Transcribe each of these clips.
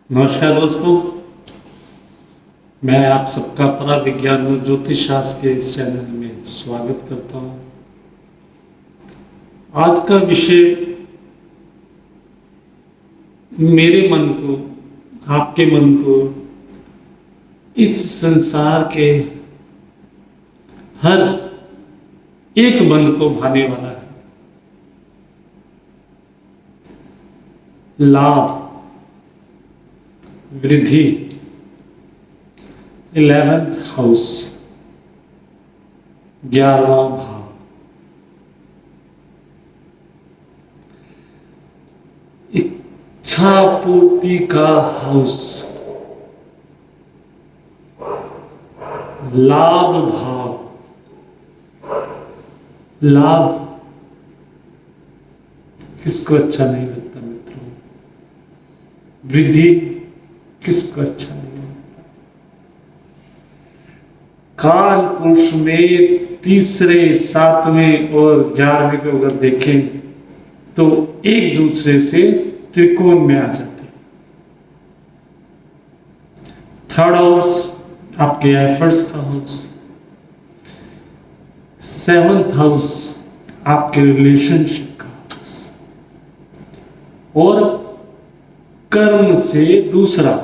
नमस्कार दोस्तों, मैं आप सबका पराविज्ञान और ज्योतिष शास्त्र के इस चैनल में स्वागत करता हूँ। आज का विषय मेरे मन को, आपके मन को, इस संसार के हर एक मन को भाने वाला है। लाभ, वृद्धि, 11th हाउस, 11वां भाव। इच्छा पूर्ति का हाउस, लाभ भाव। लाभ किसको अच्छा नहीं लगता मित्रों? वृद्धि किसको अच्छा नहीं लगता? काल पुरुष में तीसरे, सातवें और 11वें को अगर देखें तो एक दूसरे से त्रिकोण में आ जाते हैं। थर्ड हाउस आपके एफर्ट्स का हाउस, 7th हाउस आपके रिलेशनशिप का हाउस, और कर्म से दूसरा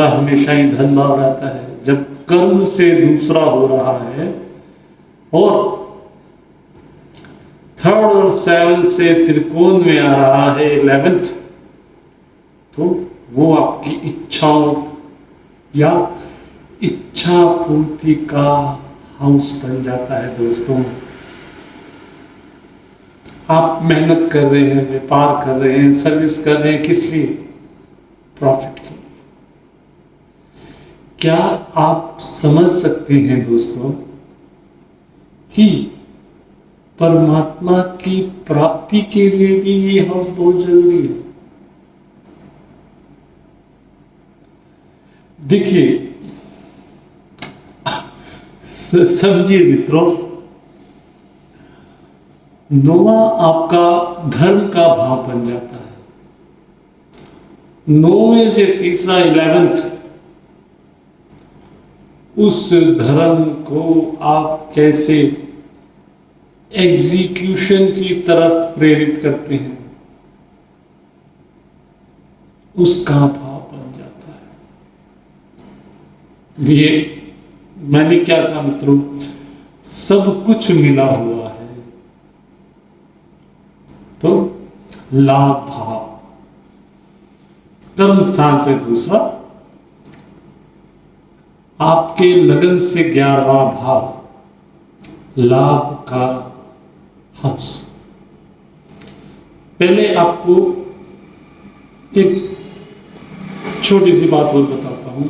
हमेशा ही धन भाव रहता है। जब कर्म से दूसरा हो रहा है और 3rd और 7th से त्रिकोण में आ रहा है 11th, तो वो आपकी इच्छाओं या इच्छा पूर्ति का हाउस बन जाता है। दोस्तों, आप मेहनत कर रहे हैं, व्यापार कर रहे हैं, सर्विस कर रहे हैं, किस लिए? प्रॉफिट के लिए। क्या आप समझ सकते हैं दोस्तों कि परमात्मा की प्राप्ति के लिए भी ये हाउस बहुत जरूरी है? देखिए, समझिए मित्रों, नौवां आपका धर्म का भाव बन जाता है। 9वें से तीसरा 11th, उस धर्म को आप कैसे एग्जीक्यूशन की तरफ प्रेरित करते हैं, उसका भाव बन जाता है। ये मैंने क्या कहा मित्रों, सब कुछ मिला हुआ है। तो लाभ भाव, कर्म स्थान से दूसरा, आपके लगन से 11वां भाव, लाभ का हाउस। पहले आपको एक छोटी सी बात और बताता हूं।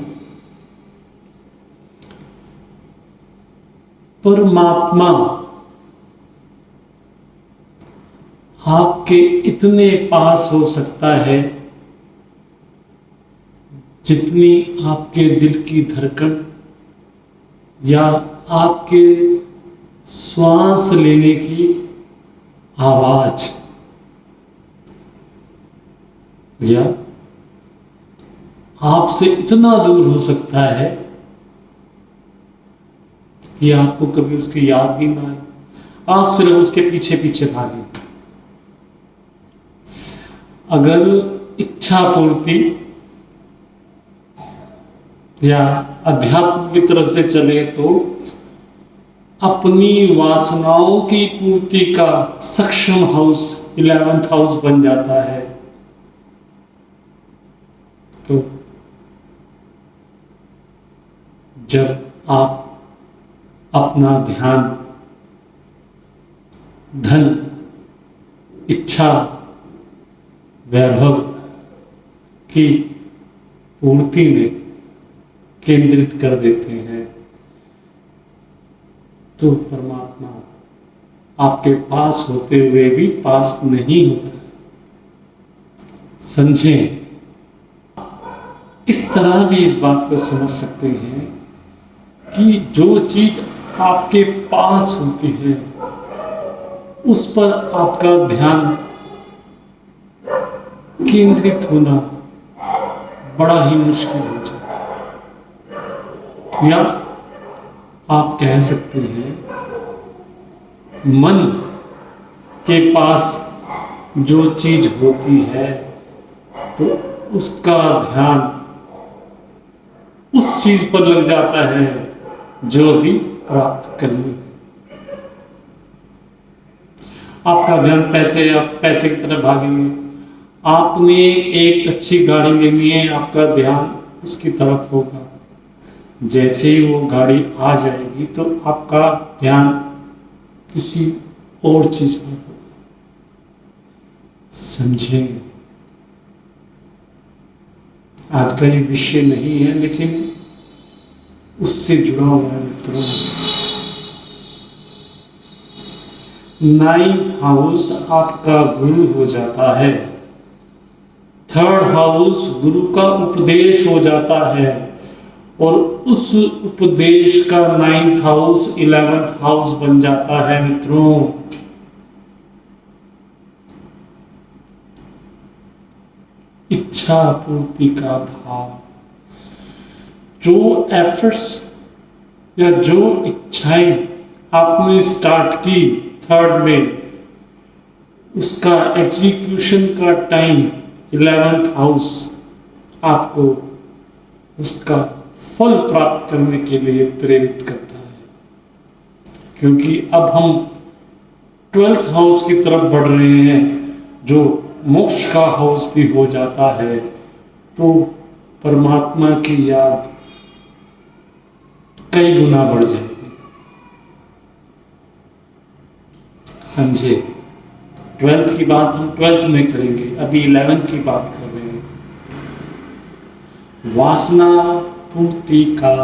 परमात्मा आपके इतने पास हो सकता है जितनी आपके दिल की धड़कन या आपके श्वास लेने की आवाज, या आपसे इतना दूर हो सकता है कि आपको कभी उसकी याद भी ना आए, आप सिर्फ उसके पीछे पीछे भागें। अगर इच्छा पूर्ति या अध्यात्म की तरफ से चले तो अपनी वासनाओं की पूर्ति का सक्षम हाउस 11th हाउस बन जाता है। तो जब आप अपना ध्यान धन, इच्छा, वैभव की पूर्ति में केंद्रित कर देते हैं तो परमात्मा आपके पास होते हुए भी पास नहीं होता। समझें, इस तरह भी इस बात को समझ सकते हैं कि जो चीज आपके पास होती है उस पर आपका ध्यान केंद्रित होना बड़ा ही मुश्किल हो जाता है। या आप कह सकते हैं मन के पास जो चीज होती है तो उसका ध्यान उस चीज पर लग जाता है जो अभी प्राप्त करनी है। आपका ध्यान पैसे की तरफ भागेंगे। आपने एक अच्छी गाड़ी लेनी है, आपका ध्यान उसकी तरफ होगा। जैसे ही वो गाड़ी आ जाएगी तो आपका ध्यान किसी और चीज पर होगा। समझे? आज का ये विषय नहीं है लेकिन उससे जुड़ा हुआ है मित्रों। 9th हाउस आपका गुरु हो जाता है। 3rd हाउस गुरु का उपदेश हो जाता है और उस उपदेश का 9th हाउस 11th हाउस बन जाता है मित्रों। इच्छा पूर्ति का भाव, जो एफर्ट्स या जो इच्छाएं आपने स्टार्ट की 3rd में, उसका एग्जीक्यूशन का टाइम 11th हाउस आपको उसका फल प्राप्त करने के लिए प्रेरित करता है। क्योंकि अब हम 12th हाउस की तरफ बढ़ रहे हैं जो मोक्ष का हाउस भी हो जाता है, तो परमात्मा की याद कई गुना बढ़ जाएगी। समझे? 12th की बात हम 12th में करेंगे, अभी 11th की बात कर रहे हैं। वासना पूर्ति का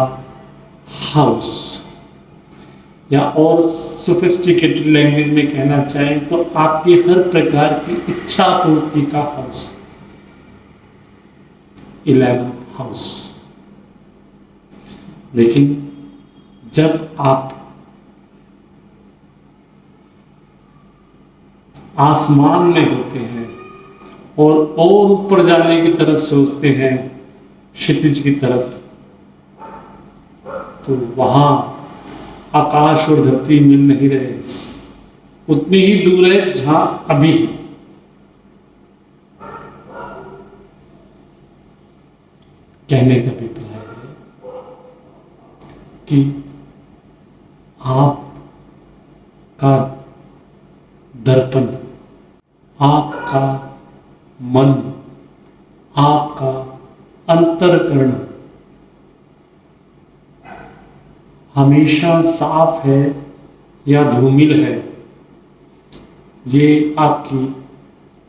हाउस, या और सोफिस्टिकेटेड लैंग्वेज में कहना चाहें तो आपकी हर प्रकार की इच्छा पूर्ति का हाउस 11th हाउस। लेकिन जब आप आसमान में होते हैं और ऊपर जाने की तरफ सोचते हैं, क्षितिज की तरफ, तो वहां आकाश और धरती मिल नहीं रहे, उतनी ही दूर है जहां अभी है। कहने का अभिप्राय है कि आपका दर्पण, आपका मन, आपका अंतःकरण हमेशा साफ है या धूमिल है, ये आपकी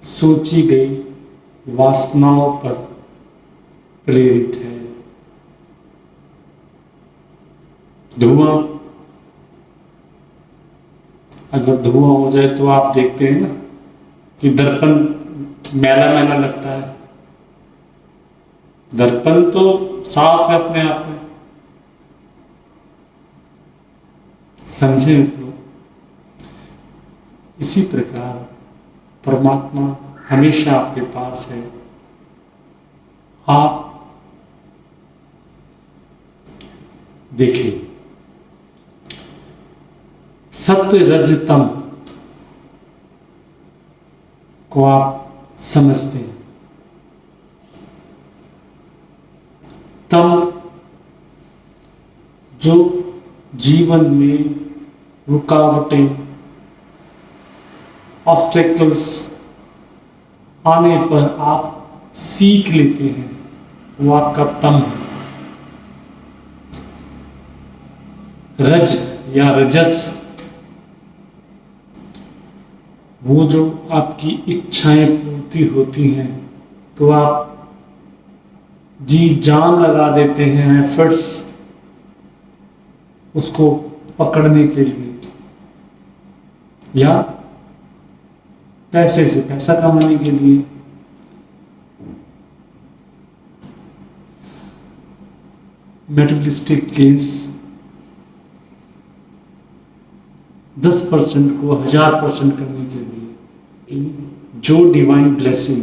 सोची गई वासनाओं पर प्रेरित है। धुआं, अगर धुआं हो जाए तो आप देखते हैं ना कि दर्पण मैला मैला लगता है। दर्पण तो साफ है अपने आप में। समझे मित्रों? इसी प्रकार परमात्मा हमेशा आपके पास है। आप देखिए, सत्य रज तम को आप समझते हैं। तम जो जीवन में रुकावटें, ऑब्स्टेकल्स आने पर आप सीख लेते हैं, वो आपका तम है। रज या रजस, वो जो आपकी इच्छाएं पूर्ति होती हैं तो आप जी जान लगा देते हैं एफर्ट्स उसको पकड़ने के लिए, या पैसे से पैसा कमाने के लिए। मेटेरियलिस्टिक केस 10% को 1000% करने के लिए, जो डिवाइन ब्लेसिंग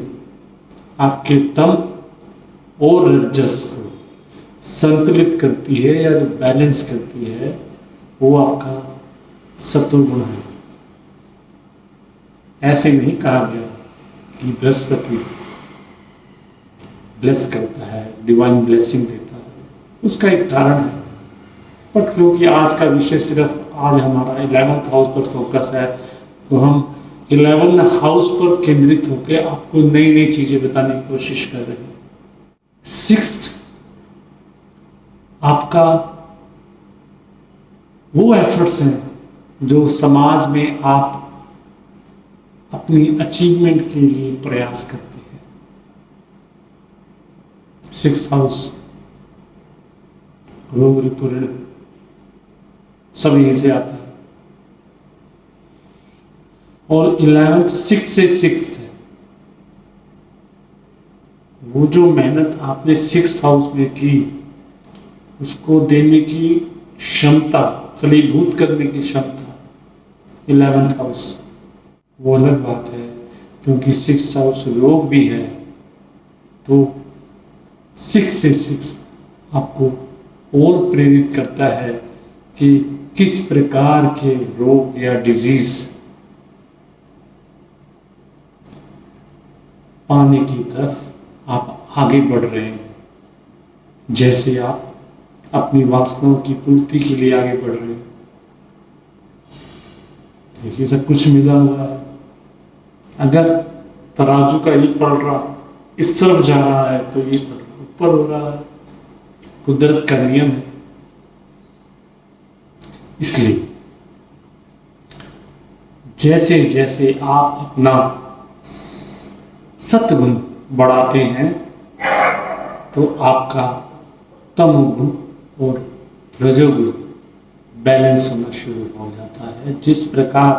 आपके तम और रजस को संतुलित करती है या जो बैलेंस करती है वो आपका सत्वगुण है। ऐसे नहीं कहा गया कि बृहस्पति ब्लेस करता है, डिवाइन ब्लेसिंग देता है, उसका एक कारण है। बट क्योंकि आज का विषय सिर्फ आज हमारा 11th हाउस पर फोकस है, तो हम 11th हाउस पर केंद्रित होकर आपको नई नई चीजें बताने की कोशिश कर रहे हैं। 6th आपका वो एफर्ट्स हैं जो समाज में आप अपनी अचीवमेंट के लिए प्रयास करते हैं। 6th हाउस रोग ऋण सब यहीं से आता है। और 11th 6 से 6 है, वो जो मेहनत आपने 6th हाउस में की उसको देने की क्षमता, फलीभूत करने की क्षमता 11th हाउस, वो अलग बात है। क्योंकि 6th हाउस योग भी है, तो 6 से 6 आपको और प्रेरित करता है कि किस प्रकार के रोग या डिजीज पाने की तरफ आप आगे बढ़ रहे हैं। जैसे आप अपनी वासनाओं की पूर्ति के लिए आगे बढ़ रहे हैं। देखिए सब कुछ मिला हुआ है। अगर तराजू का ये पड़ रहा इस तरफ जा रहा है तो ये पड़ रहा ऊपर हो रहा है, कुदरत का नियम है। इसलिए जैसे जैसे आप अपना सत्गुण बढ़ाते हैं तो आपका तमोगुण और रजोगुण बैलेंस होना शुरू हो जाता है। जिस प्रकार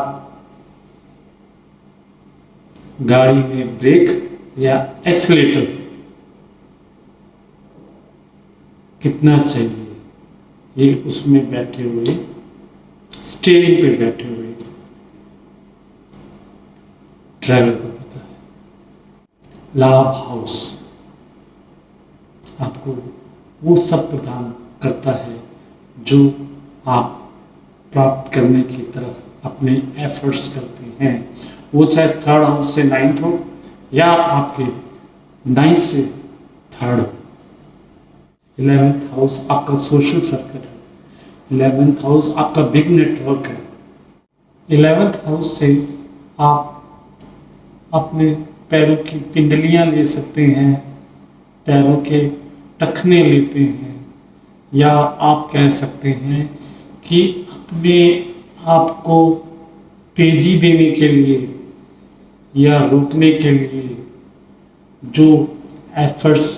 गाड़ी में ब्रेक या एक्सीलेटर कितना चाहिए, ये उसमें बैठे हुए स्टीयरिंग पे बैठे हुए ड्राइवर को पता है। लाभ हाउस आपको वो सब प्रदान करता है जो आप प्राप्त करने की तरफ अपने एफर्ट्स करते हैं। वो चाहे 3rd हाउस से 9th हो या आपके 9th से 3rd हो। 11th हाउस आपका सोशल सर्कल है। 11th हाउस आपका बिग नेटवर्क है। 11th हाउस से आप अपने पैरों की पिंडलियां ले सकते हैं, पैरों के टखने लेते हैं, या आप कह सकते हैं कि अपने आप को तेजी देने के लिए या रोकने के लिए जो एफर्ट्स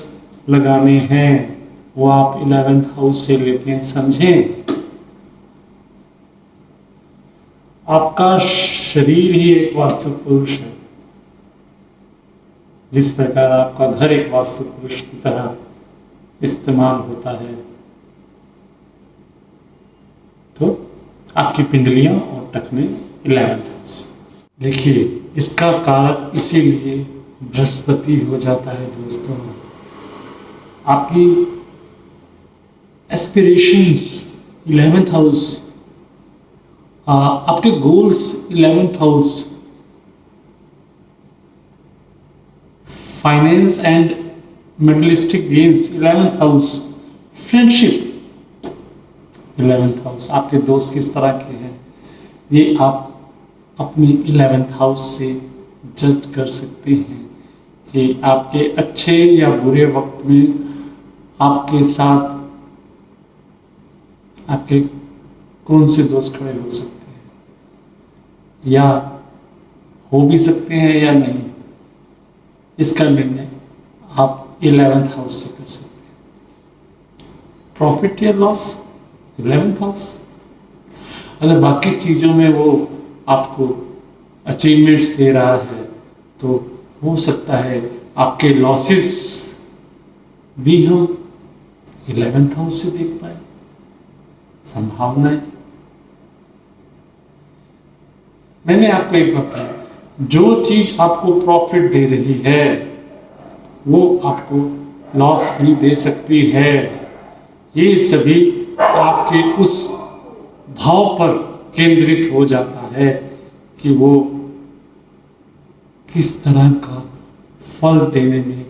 लगाने हैं वो आप 11th हाउस से लेते हैं। समझें, आपका शरीर ही एक वास्तु पुरुष है। जिस प्रकार आपका घर एक वास्तु पुरुष की तरह इस्तेमाल होता है, तो आपकी पिंडलियां और टखने 11th हाउस। देखिए इसका कारक इसीलिए बृहस्पति हो जाता है दोस्तों। आपकी एस्पिरेशंस 11th हाउस, आपके goals 11th house, finance and materialistic gains 11th house, friendship 11th house, आपके दोस्त किस तरह के हैं ये आप अपनी 11th हाउस से जज कर सकते हैं कि आपके अच्छे या बुरे वक्त में आपके साथ आपके कौन से दोस्त खड़े हो सकते हैं या हो भी सकते हैं या नहीं। इसका निर्णय आप 11th हाउस से कर सकते हैं। प्रॉफिट या लॉस 11th हाउस। अगर बाकी चीज़ों में वो आपको अचीवमेंट्स दे रहा है तो हो सकता है आपके लॉसेस भी हम 11th हाउस से देख पाए। संभावनाएं, मैंने आपको एक बात बताया, जो चीज आपको प्रॉफिट दे रही है वो आपको लॉस भी दे सकती है। ये सभी आपके उस भाव पर केंद्रित हो जाता है कि वो किस तरह का फल देने में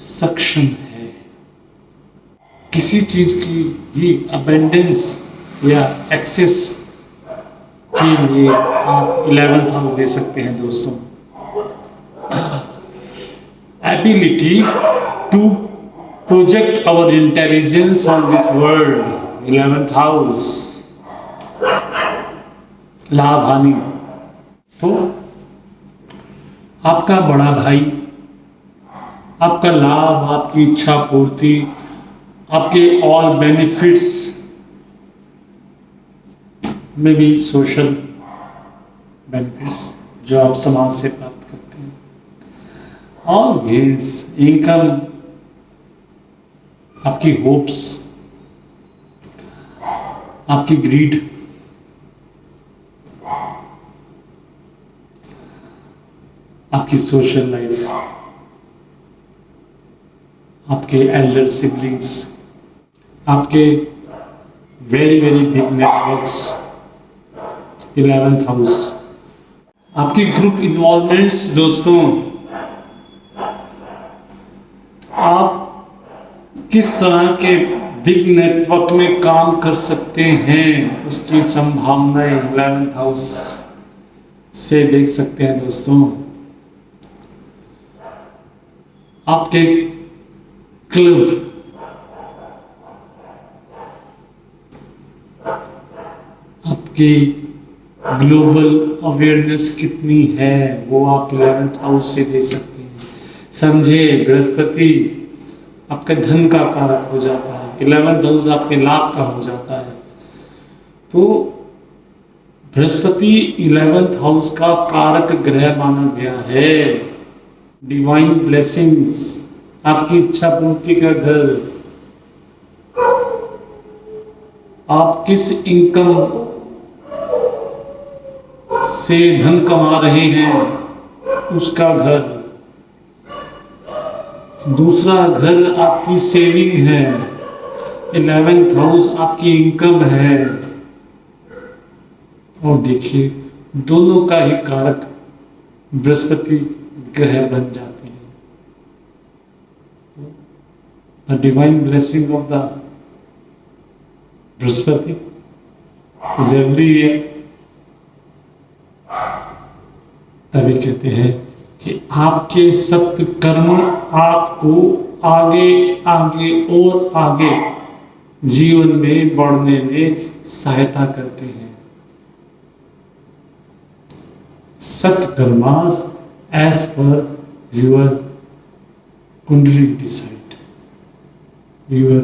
सक्षम है। किसी चीज की भी अबेंडेंस या एक्सेस के लिए आप 11th हाउस दे सकते हैं दोस्तों। Ability to project our intelligence on this world, 11th house. लाभ हानि, तो आपका बड़ा भाई, आपका लाभ, आपकी इच्छा पूर्ति, आपके ऑल बेनिफिट्स में भी सोशल बेनिफिट्स जो आप समाज से प्राप्त करते हैं, और गेन्स, इनकम, आपकी होप्स, आपकी ग्रीड, आपकी सोशल लाइफ, आपके एल्डर सिबलिंग्स, आपके very very big networks, 11th house, आपकी ग्रुप इन्वॉल्वमेंट्स। दोस्तों, आप किस तरह के बिग नेटवर्क में काम कर सकते हैं, उसकी संभावनाएं 11th हाउस से देख सकते हैं दोस्तों। आपके क्लब, आपकी ग्लोबल अवेयरनेस कितनी है, वो आप 11th हाउस से देख सकते हैं। समझे, बृहस्पति आपके धन का कारक हो जाता है, 11th हाउस आपके लाभ का हो जाता है। तो बृहस्पति 11th हाउस का कारक ग्रह माना गया है। डिवाइन ब्लेसिंग्स, आपकी इच्छा पूर्ति का घर, आप किस इनकम से धन कमा रहे हैं उसका घर, दूसरा घर आपकी सेविंग है, 11th हाउस आपकी इनकम है। और देखिए, दोनों का ही कारक बृहस्पति ग्रह बन जाते हैं। The divine blessing of the Brihaspati is every year. तभी कहते हैं कि आपके सत्य कर्म आपको आगे आगे और आगे जीवन में बढ़ने में सहायता करते हैं। सत्कर्मास as per your kundali decide, your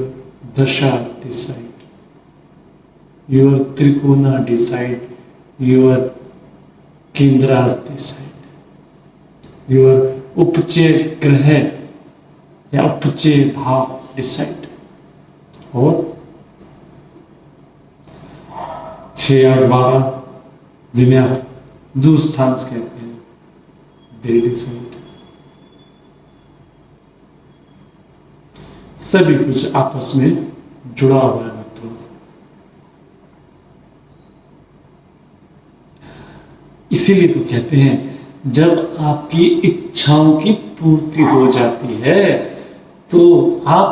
dasha decide, your trikona decide, your kendras decide, your उपचय ग्रह या उपचय भाव डिसाइड। और 6 और 12 जिन्हें आप दूरस्थान कहते हैं, they decide। सभी कुछ आपस में जुड़ा हुआ है मित्रों। इसीलिए तो कहते हैं, जब आपकी इच्छाओं की पूर्ति हो जाती है तो आप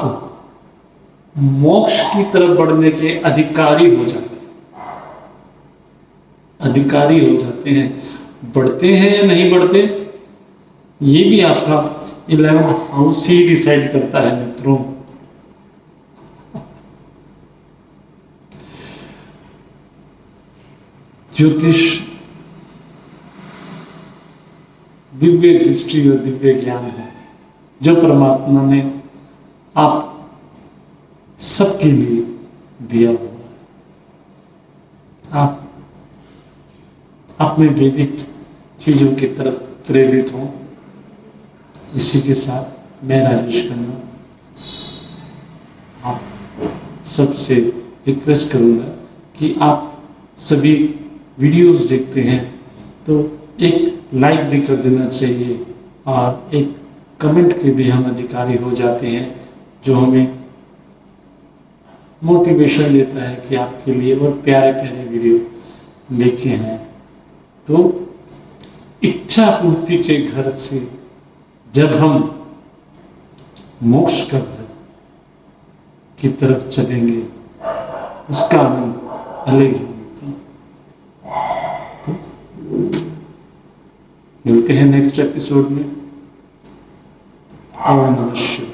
मोक्ष की तरफ बढ़ने के अधिकारी हो जाते हैं। अधिकारी हो जाते हैं। बढ़ते हैं या नहीं बढ़ते, ये भी आपका 11th हाउस ही डिसाइड करता है मित्रों। ज्योतिष दिव्य दृष्टि और दिव्य ज्ञान है जो परमात्मा ने आप सबके लिए दिया हुआ है। आप अपने वैदिक चीजों की तरफ प्रेरित हों। इसी के साथ मैं राजेश खन्ना आप सबसे रिक्वेस्ट करूंगा कि आप सभी वीडियोस देखते हैं तो एक लाइक भी कर देना चाहिए और एक कमेंट के भी हम अधिकारी हो जाते हैं, जो हमें मोटिवेशन देता है कि आपके लिए और प्यारे प्यारे वीडियो लेके हैं। तो इच्छा पूर्ति के घर से जब हम मोक्ष का घर की तरफ चलेंगे, उसका आनंद अलग ही होता है। तो मिलते हैं नेक्स्ट एपिसोड में। ओम नमः शिवाय।